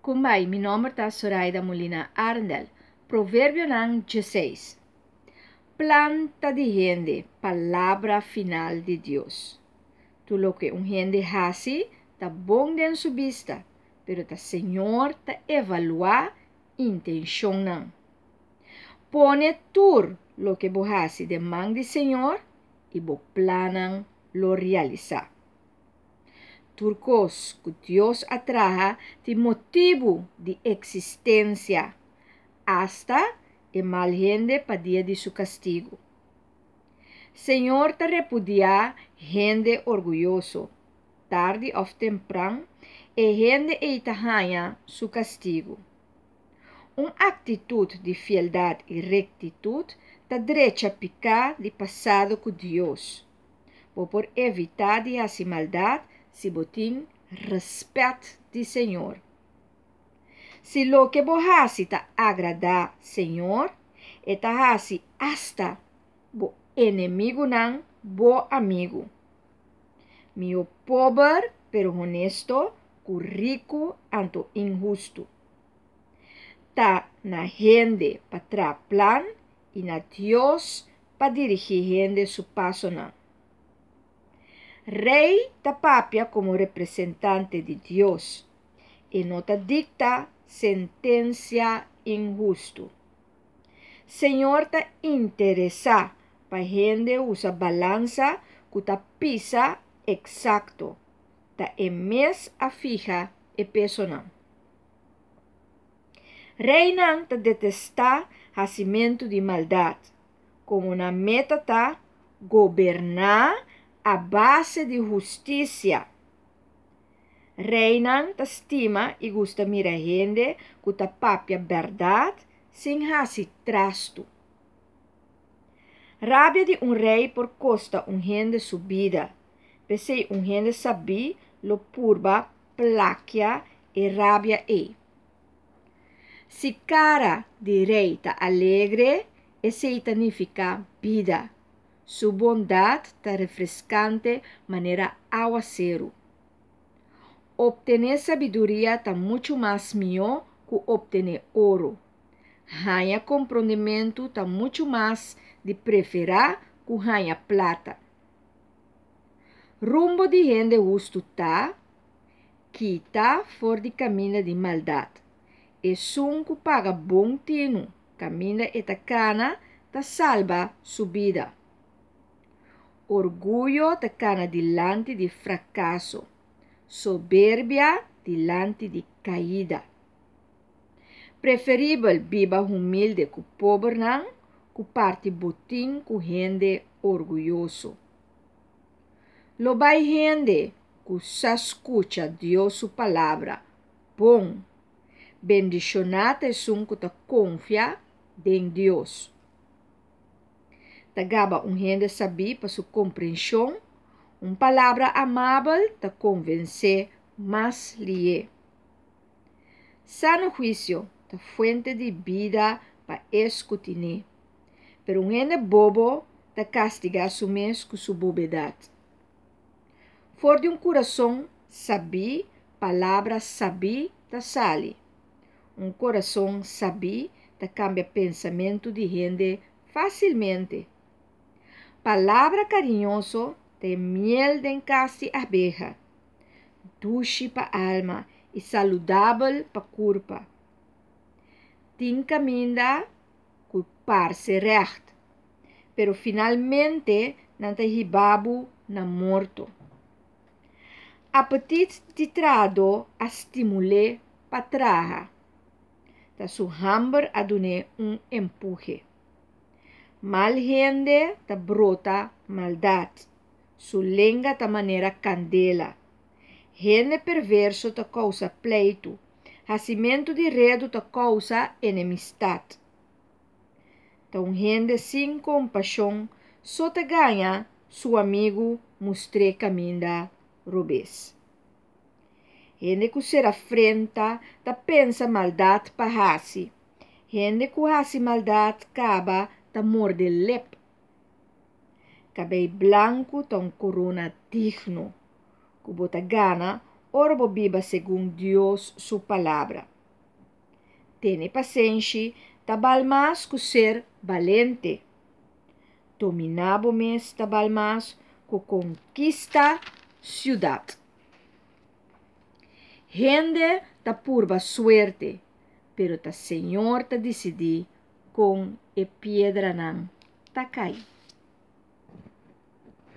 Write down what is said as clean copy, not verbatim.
Kumbai, mi nome é Zoraida Molina Arndel. Provérbio 16. Planta de gente, palavra final de Deus. Tu lo que gente hace, tá bom de sua vista, pero tá Senhor tá evaluar intenção não. Pone tur lo que bo hace de mão de Senhor e bo planan lo realizar. Turcos que Deus atraja de motivo de existência, hasta e mal gente para dia de seu castigo. Senhor te repudia gente orgulhoso, tarde ou temprano, e gente eitahanha seu castigo. Uma atitude de fieldade e rectitude te derecha picar de passado com Deus, por evitar de fazer maldade se botin respeito de Senhor. Se lo que bo hace ta agrada Senhor, e ta hace hasta bo inimigo nan bo amigo. Mio pobre pero honesto, cu rico anto injusto. Ta na gente pa tra plan e na Dios pa dirigir gente su paso nan. Rei ta papia como representante de Dios e no ta dicta sentencia injusto. Senhor ta interesa pa gente usa balança que ta pisa exacto, ta emes a fija e peso não. Rei não ta detesta hacimento de maldade, como na meta ta governar a base de justiça. Rei não ta estima e gusta mira gente que ta papia verdade sem hasi trasto. Rabia de rei por costa gente subida, pese gente sabi lo purba, plaquia e rabia e. Se cara de rei ta alegre, esse significa vida. Su bondade ta refrescante maneira aguacero. Obtener sabedoria ta muito mais melhor que obtener ouro. Ganhar compreendimento ta muito mais de preferir que ganhar plata. Rumbo de gente justo ta, que tá fora de caminho de maldade. E sun que paga bom tino, caminha etacana, ta salva sua vida. Orgulho te cana dilante de fracasso, soberbia dilante de caída. Preferível viva humilde que pobre não, que parte botim com gente orgulhoso. Lo vai gente que se escucha Deus sua palavra, bom. Bendicionate sun que te confia em Deus. Tagaba gente sabi para sua compreensão, palavra amável te convence mais lhe. Sano juízo te fuente de vida para escutine, pero gente bobo te castiga su mes com sua bobedade. For de coração sabi, palavra sabi te sale. Coração sabi te cambia pensamento de gente facilmente. Palavra carinhoso te miel de encasi abeja, dulce para alma e saludável para corpo. Tin caminha que parece reto, pero finalmente não te ribabu na morto. Apetite de trado a estimule para traha. Ta su hamber a dune empuje. Mal gente ta brota maldade. Su lenga ta maneira candela. Gente perverso ta causa pleito. Hacimento de redo ta causa enemistade. Ta gente sem compaixão só te ganha su amigo mostre caminho robês. Gente que será afrenta, ta pensa maldade para hasi. Gente que hasi maldade caba, ta morde lep. Cabelo branco, ta corona digno. Que bota gana, orbo biba segundo Deus sua palavra. Tene paciência, tabal mais com ser valente. Dominabo mes tabal mais com conquista ciudad. Gente ta purba suerte, pero ta Senhor ta decidi com e piedra nan ta cai.